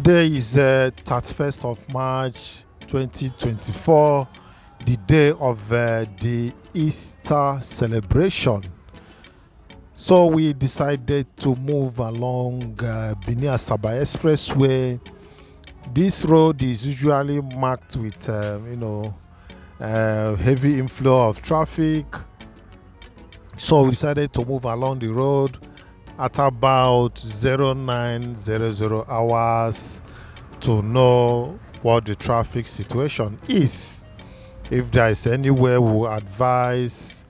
Today is 31st of March 2024, the day of the Easter celebration. So we decided to move along Benin Asaba Expressway. This road is usually marked with heavy inflow of traffic. So we decided to move along the road at about 0900 hours to know what the traffic situation is. If there is anywhere, we will advise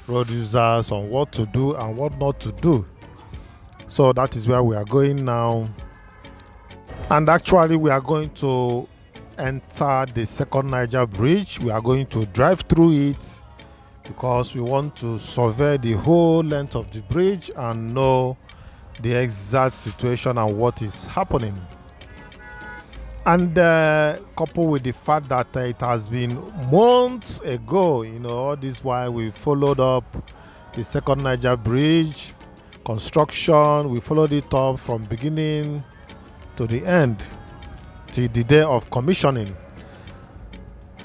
road users on what to do and what not to do. So that is where we are going now. And actually we are going to enter the second Niger Bridge. We are going to drive through it because we want to survey the whole length of the bridge and know the exact situation and what is happening. And coupled with the fact that it has been months ago, all this while we followed up the second Niger Bridge construction. We followed it up from beginning to the end till the day of commissioning.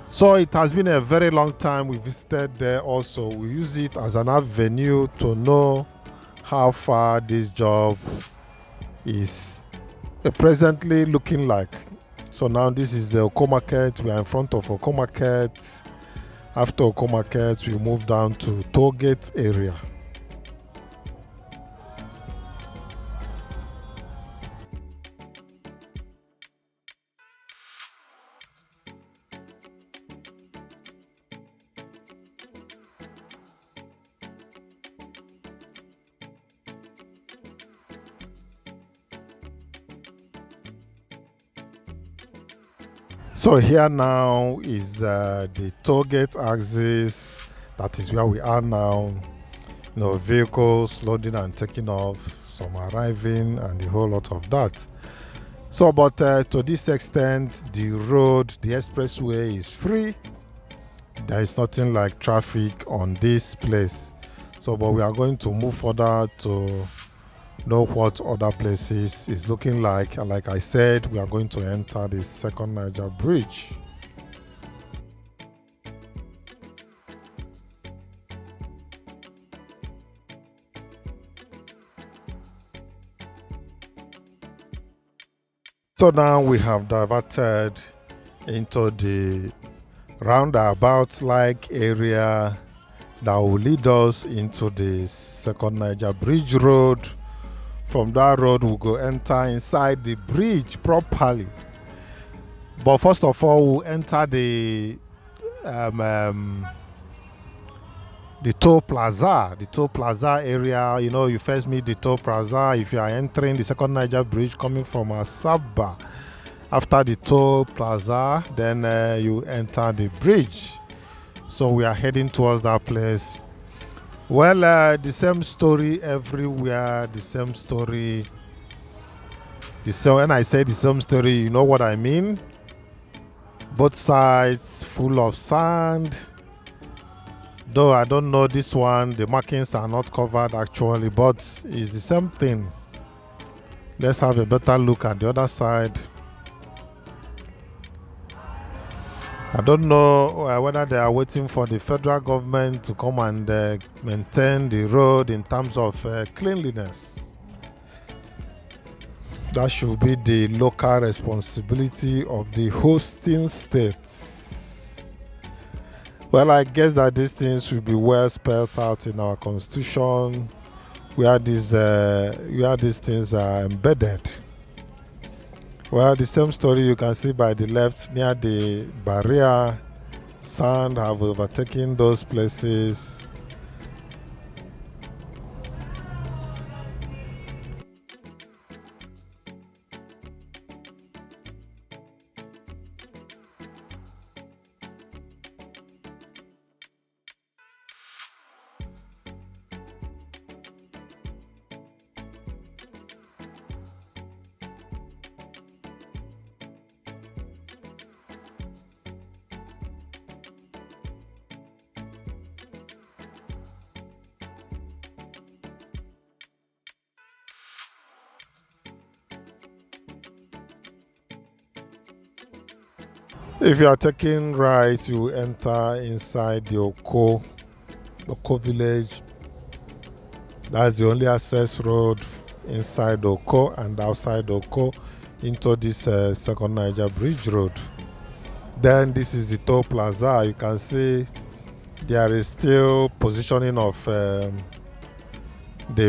So it has been a very long time we visited there also. We use it as an avenue to know how far this job is presently looking like. So now this is the Awka market. We are in front of Awka market. After Awka market, we move down to Tollgate area. So here now is the Tollgate axis. That is where we are now. Vehicles loading and taking off, some arriving, and a whole lot of that. So, but to this extent, the road, the expressway is free. There is nothing like traffic on this place. So, but we are going to move further to know what other places is looking like. And like I said, we are going to enter the second Niger Bridge. So now we have diverted into the roundabout like area that will lead us into the second Niger Bridge road. From that road, we'll go enter inside the bridge properly. But first of all, we'll enter the toll plaza. The toll plaza area, you first meet the toll plaza if you are entering the second Niger Bridge coming from Asaba. After the toll plaza, then you enter the bridge. So we are heading towards that place. Well, the same story everywhere, the same story. When I say the same story, you know what I mean? Both sides full of sand. Though I don't know this one, the markings are not covered actually, but it's the same thing. Let's have a better look at the other side. I don't know whether they are waiting for the federal government to come and maintain the road in terms of cleanliness. That should be the local responsibility of the hosting states. Well, I guess that these things should be well spelled out in our constitution, where these things are embedded. Well, the same story you can see by the left near the barrier. Sand have overtaken those places. If you are taking right, you enter inside the Oko village. That's the only access road inside Oko and outside Oko into this second Niger Bridge road. Then this is the toll plaza. You can see there is still positioning of the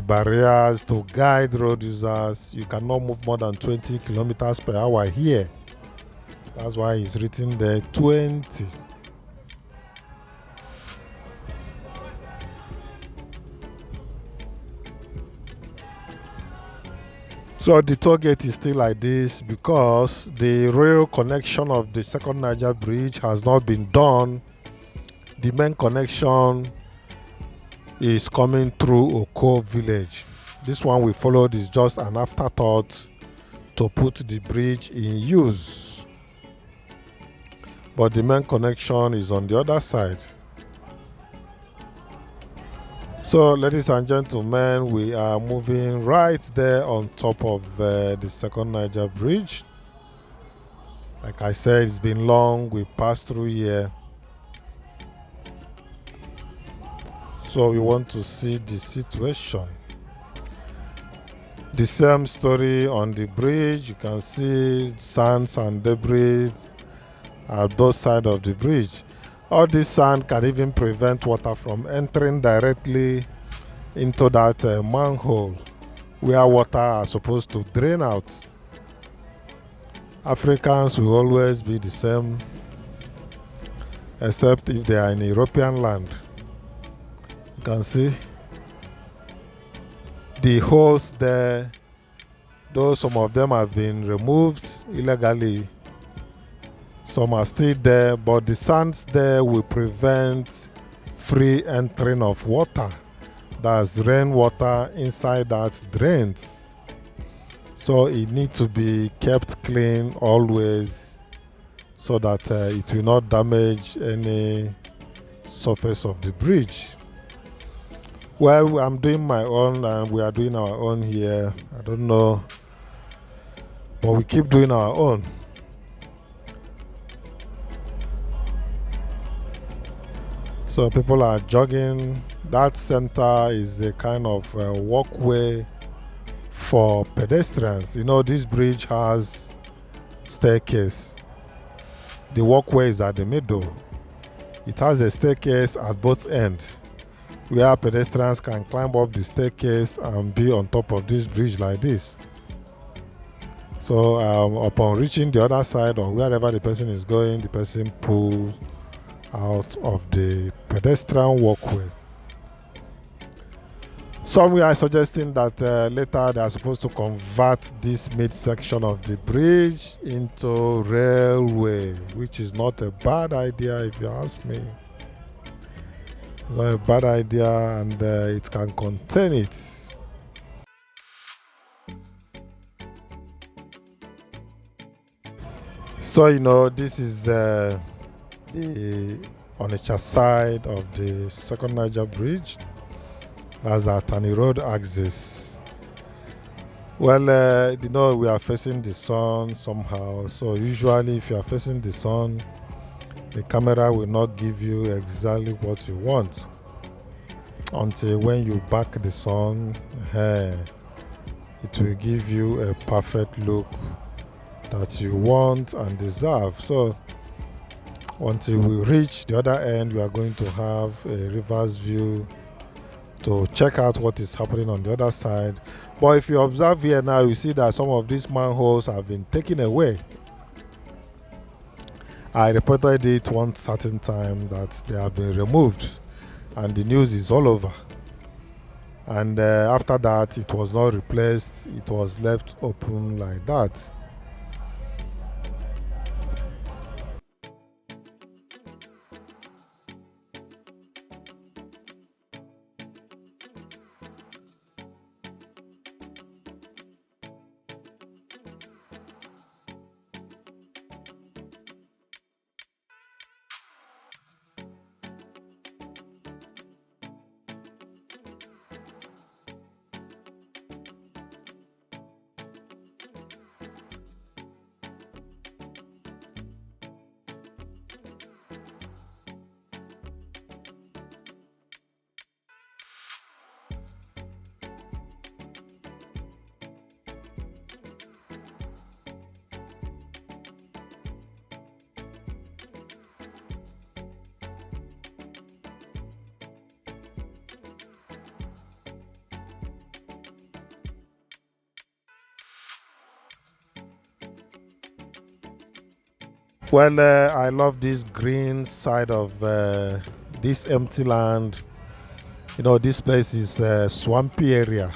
barriers to guide road users. You cannot move more than 20 kilometers per hour here. That's why it's written there 20. So the toll gate is still like this because the rail connection of the second Niger Bridge has not been done. The main connection is coming through Oko village. This one we followed is just an afterthought to put the bridge in use. But the main connection is on the other side. So, ladies and gentlemen, we are moving right there on top of the second Niger Bridge. Like I said, it's been long. We passed through here. So we want to see the situation. The same story on the bridge. You can see sands and debris at both sides of the bridge. All this sand can even prevent water from entering directly into that manhole where water are supposed to drain out. Africans will always be the same, except if they are in European land. You can see the holes there, though some of them have been removed illegally. Some are still there, but the sands there will prevent free entering of water. That's rainwater inside that drains. So it needs to be kept clean always so that it will not damage any surface of the bridge. Well, I'm doing my own and we are doing our own here. I don't know, but we keep doing our own. So people are jogging. That center is a kind of walkway for pedestrians. You know, this bridge has staircase. The walkway is at the middle. It has a staircase at both ends where pedestrians can climb up the staircase and be on top of this bridge like this. So upon reaching the other side or wherever the person is going, the person pulls out of the pedestrian walkway. Some are suggesting that later they are supposed to convert this midsection of the bridge into railway, which is not a bad idea if you ask me. It's not a bad idea, and it can contain it. So, you know, this is the Onitsha side of the second Niger Bridge. That's the Atani Road axis. Well, you know, we are facing the sun somehow. So usually if you are facing the sun, the camera will not give you exactly what you want until when you back the sun, it will give you a perfect look that you want and deserve. So until we reach the other end, we are going to have a reverse view to check out what is happening on the other side. But if you observe here now, you see that some of these manholes have been taken away. I reported it one certain time that they have been removed and the news is all over. And after that, it was not replaced, it was left open like that. Well, I love this green side of this empty land. This place is a swampy area.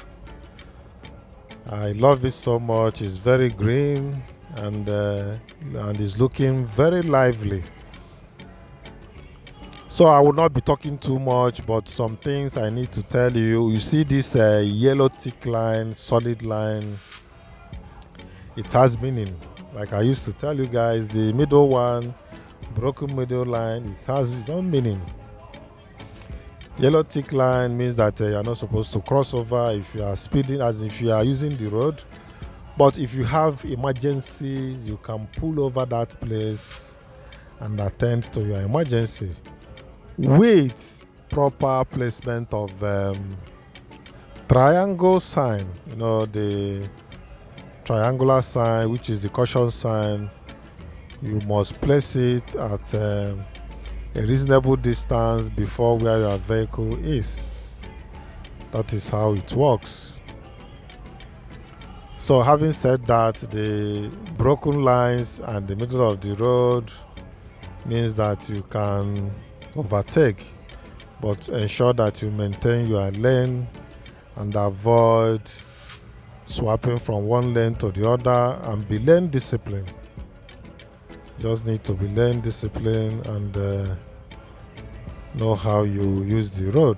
I love it so much. It's very green and it's looking very lively. So I will not be talking too much, but some things I need to tell you. You see this yellow thick line, solid line. It has meaning. Like I used to tell you guys, the middle one, broken middle line, it has its own meaning. Yellow thick line means that you are not supposed to cross over if you are speeding, as if you are using the road. But if you have emergencies, you can pull over that place and attend to your emergency with proper placement of triangle sign. The triangular sign, which is the caution sign. You must place it at a reasonable distance before where your vehicle is. That is how it works. So having said that, the broken lines and the middle of the road means that you can overtake, but ensure that you maintain your lane and avoid swapping from one lane to the other, and be lane disciplined. Just need to be lane disciplined and know how you use the road.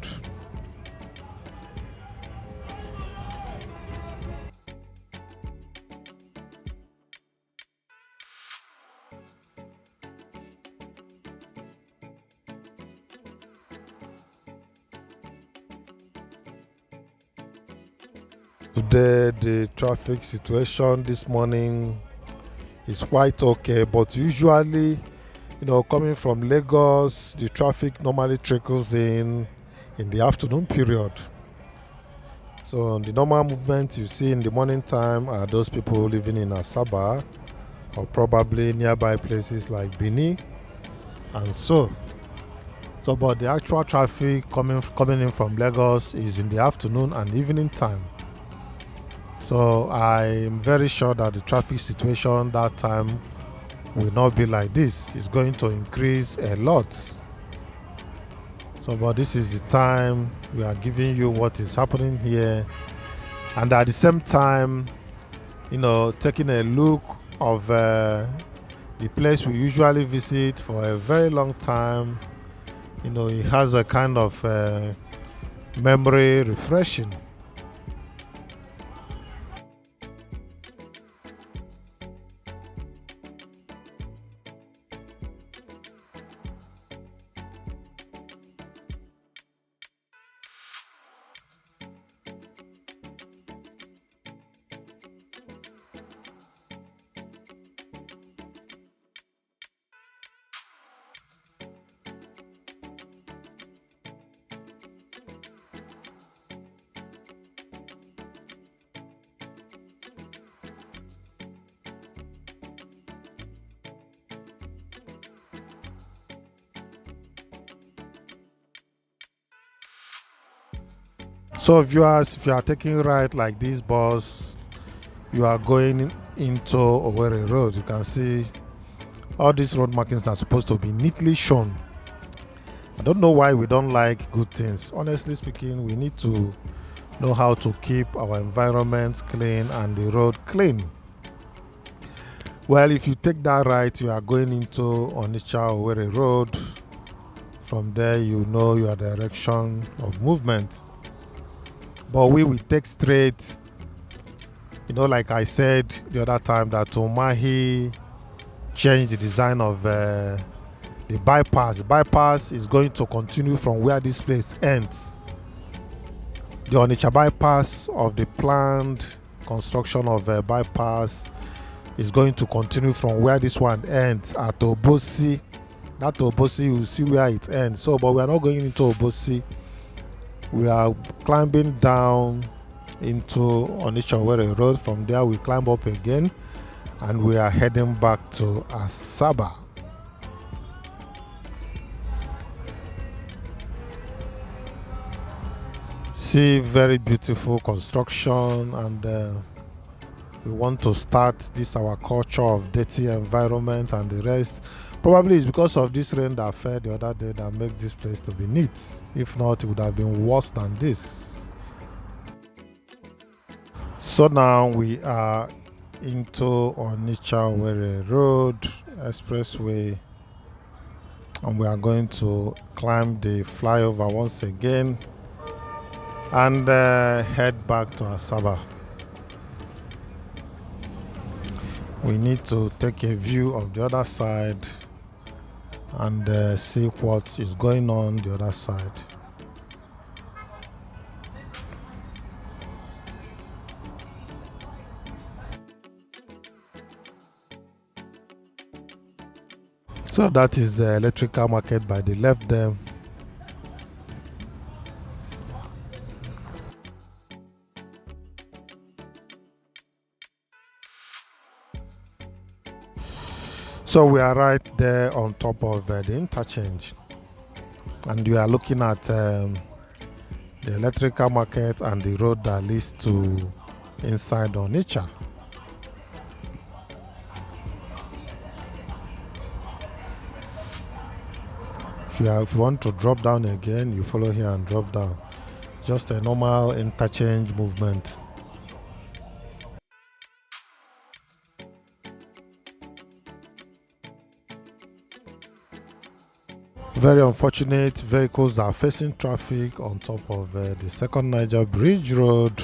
Today, the traffic situation this morning is quite okay, but usually, coming from Lagos, the traffic normally trickles in the afternoon period. So the normal movement you see in the morning time are those people living in Asaba or probably nearby places like Bini and so. But the actual traffic coming in from Lagos is in the afternoon and evening time. So I'm very sure that the traffic situation that time will not be like this. It's going to increase a lot. But this is the time we are giving you what is happening here, and at the same time, taking a look of the place we usually visit for a very long time. It has a kind of memory refreshing. So viewers, if you are taking right like this bus, you are going into Owerri Road. You can see all these road markings are supposed to be neatly shown. I don't know why we don't like good things. Honestly speaking, we need to know how to keep our environment clean and the road clean. Well, if you take that right, you are going into Onitsha Owerri Road. From there, you know your direction of movement. But we will take straight. Like I said the other time, that Omahi changed the design of the bypass. The bypass is going to continue from where this place ends. The Onitsha bypass of the planned construction of a bypass is going to continue from where this one ends at Obosi. That Obosi, you see where it ends. But we are not going into Obosi. We are climbing down into Onitsha Owerri Road. From there, we climb up again and we are heading back to Asaba. See, very beautiful construction, and we want to start this our culture of dirty environment and the rest. Probably it's because of this rain that fell the other day that makes this place to be neat. If not, it would have been worse than this. So now we are into Onitsha Owerri Road Expressway, and we are going to climb the flyover once again and head back to Asaba. We need to take a view of the other side and see what is going on the other side. So that is the electrical market by the left there. So we are right there on top of the interchange, and we are looking at the electrical market and the road that leads to inside Onitsha. If you want to drop down again, you follow here and drop down. Just a normal interchange movement. Very unfortunate, vehicles are facing traffic on top of the second Niger Bridge road.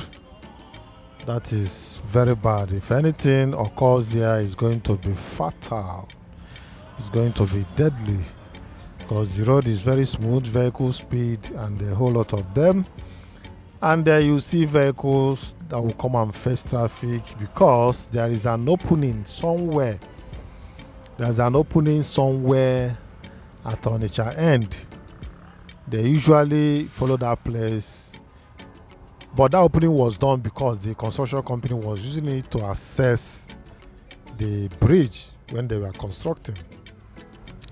That is very bad. If anything occurs here, it's going to be fatal. It's going to be deadly because the road is very smooth, vehicle speed, and a whole lot of them. And there you see vehicles that will come and face traffic because there is an opening somewhere. There's an opening somewhere at Onitsha end. They usually follow that place, but that opening was done because the construction company was using it to access the bridge when they were constructing.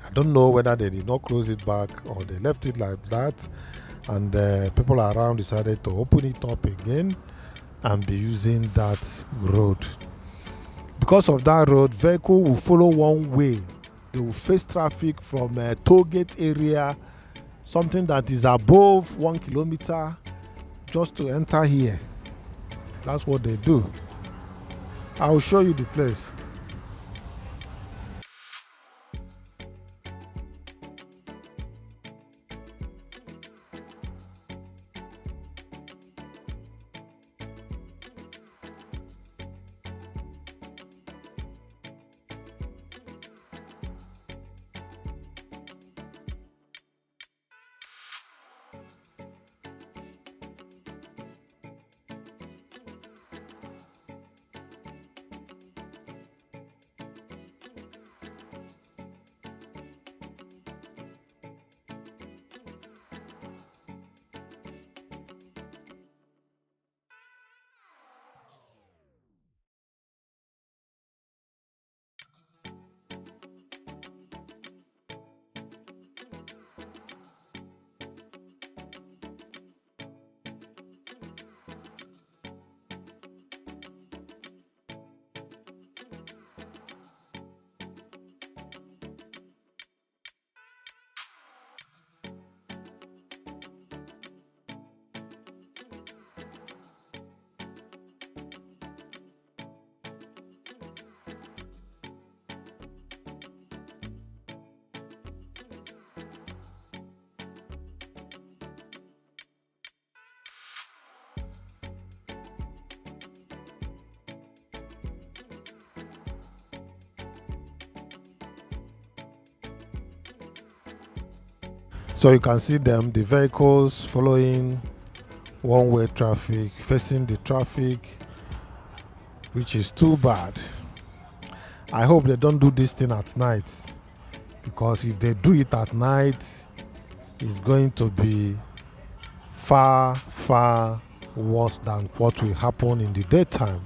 I don't know whether they did not close it back or they left it like that, and people around decided to open it up again and be using that road. Because of that road, vehicle will follow one way. They will face traffic from a toll gate area, something that is above 1 kilometer, just to enter here. That's what they do. I'll show you the place. So you can see them, the vehicles following one-way traffic, facing the traffic, which is too bad. I hope they don't do this thing at night, because if they do it at night, it's going to be far, far worse than what will happen in the daytime.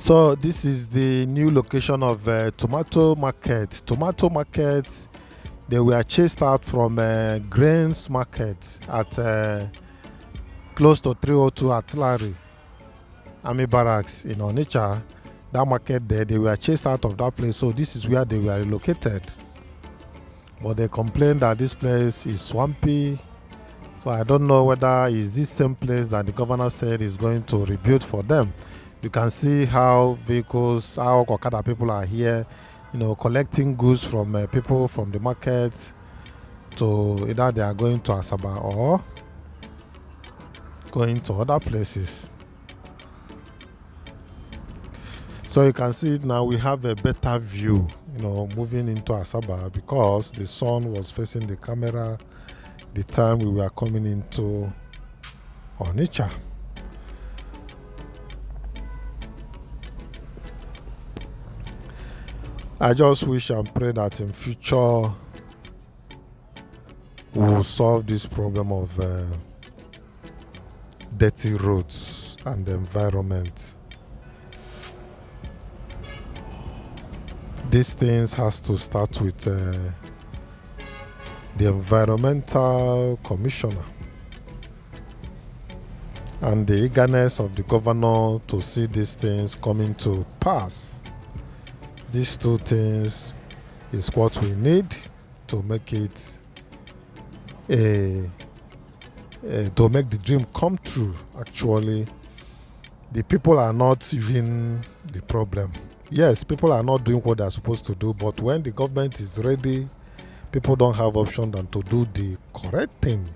So this is the new location of tomato market. Tomato market, they were chased out from grains market at close to 302 Artillery Army Barracks in Onitsha. That market there, they were chased out of that place. So this is where they were relocated. But they complained that this place is swampy. So I don't know whether it's this same place that the governor said is going to rebuild for them. You can see how vehicles, how Okada people are here, collecting goods from people from the market to either they are going to Asaba or going to other places. So you can see now we have a better view, moving into Asaba because the sun was facing the camera the time we were coming into Onitsha. I just wish and pray that in future we will solve this problem of dirty roads and the environment. These things has to start with the environmental commissioner and the eagerness of the governor to see these things coming to pass. These two things is what we need to make it to make the dream come true. Actually, the people are not even the problem. Yes, people are not doing what they are supposed to do, but when the government is ready, people don't have option than to do the correct thing.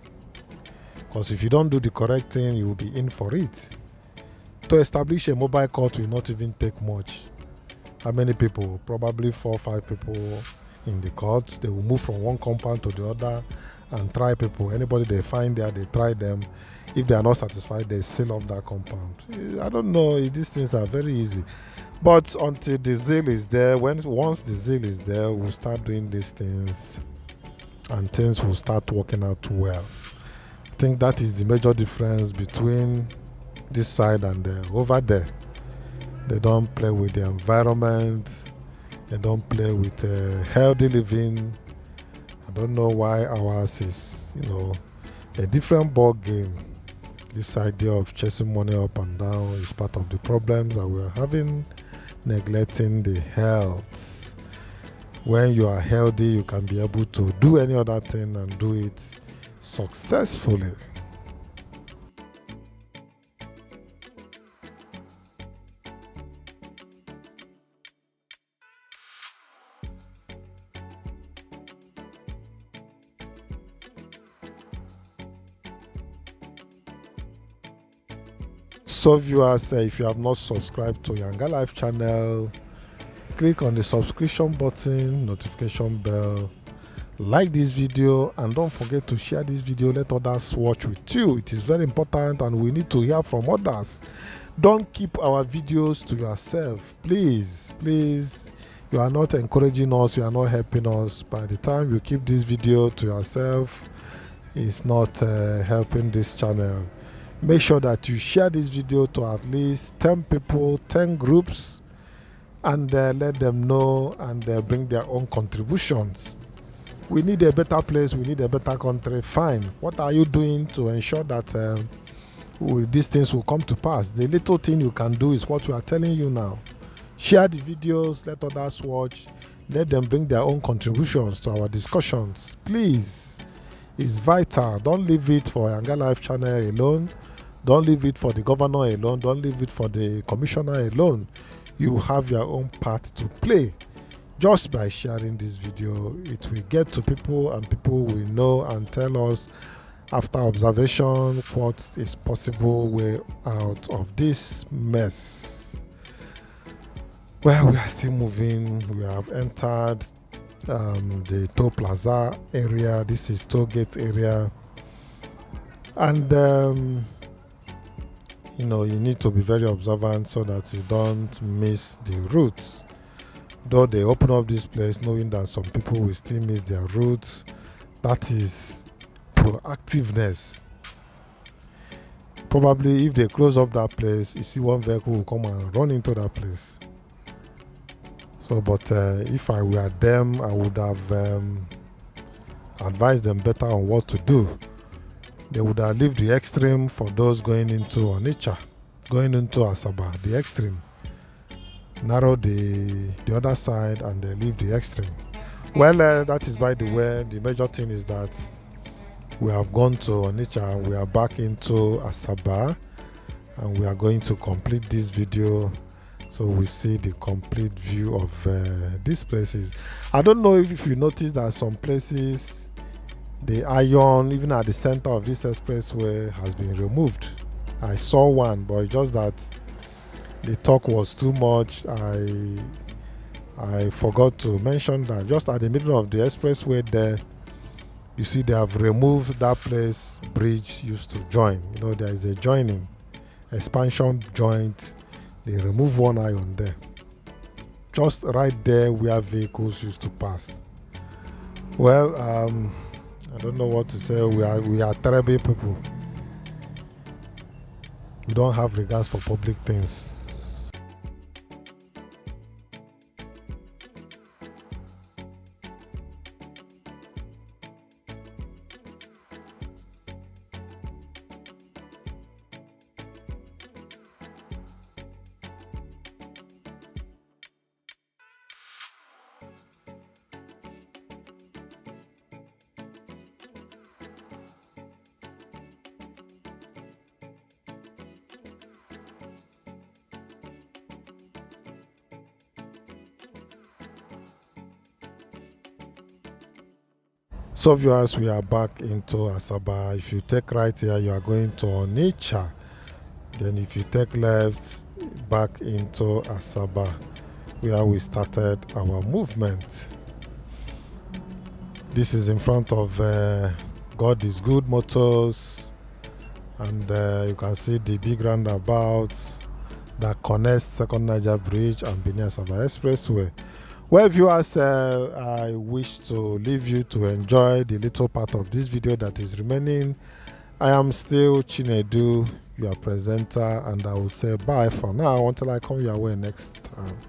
Because if you don't do the correct thing, you will be in for it. To establish a mobile court will not even take much. How many people? Probably 4 or 5 people in the court. They will move from one compound to the other and try people. Anybody they find there, they try them. If they are not satisfied, they seal off that compound. I don't know. These things are very easy. But until the zeal is there, once the zeal is there, we'll start doing these things and things will start working out well. I think that is the major difference between this side and over there. They don't play with the environment. They don't play with healthy living. I don't know why ours is, a different ball game. This idea of chasing money up and down is part of the problems that we're having, neglecting the health. When you are healthy, you can be able to do any other thing and do it successfully. So viewers, if you have not subscribed to YangaLife channel, click on the subscription button, notification bell, like this video, and don't forget to share this video. Let others watch with you. It is very important and we need to hear from others. Don't keep our videos to yourself. Please, you are not encouraging us, you are not helping us. By the time you keep this video to yourself, it's not helping this channel. Make sure that you share this video to at least 10 people, 10 groups, and let them know and bring their own contributions. We need a better place, we need a better country. Fine. What are you doing to ensure that these things will come to pass? The little thing you can do is what we are telling you now. Share the videos, let others watch, let them bring their own contributions to our discussions. Please, it's vital. Don't leave it for YangaLife channel alone. Don't leave it for the governor alone. Don't leave it for the commissioner alone. You have your own part to play. Just by sharing this video, it will get to people and people will know and tell us after observation what is possible way out of this mess. Well, we are still moving. We have entered the Toll Plaza area. This is Toll Gate area. And you need to be very observant so that you don't miss the routes. Though they open up this place knowing that some people will still miss their routes, that is proactiveness. Probably if they close up that place, you see one vehicle will come and run into that place. So, but if I were them, I would have advised them better on what to do. They would have left the extreme for those going into Onitsha, going into Asaba, the extreme. Narrow the other side and they leave the extreme. Well, that is by the way. The major thing is that we have gone to Onitsha and we are back into Asaba, and we are going to complete this video so we see the complete view of these places. I don't know if you notice that some places the iron even at the center of this expressway has been removed. I saw one, but it's just that the talk was too much. I forgot to mention that just at the middle of the expressway there, you see they have removed that place bridge used to join. You know, there is a joining, expansion joint. They remove one iron there, just right there where vehicles used to pass. Well, I don't know what to say. We are terrible people. We don't have regards for public things. So viewers, we are back into Asaba. If you take right here, you are going to Onitsha. Then if you take left, back into Asaba, where we started our movement. This is in front of God is Good Motors, and you can see the big roundabout that connects Second Niger Bridge and Benin Asaba Expressway. Well, viewers, I wish to leave you to enjoy the little part of this video that is remaining. I am still Chinedu, your presenter, and I will say bye for now until I come your way next time.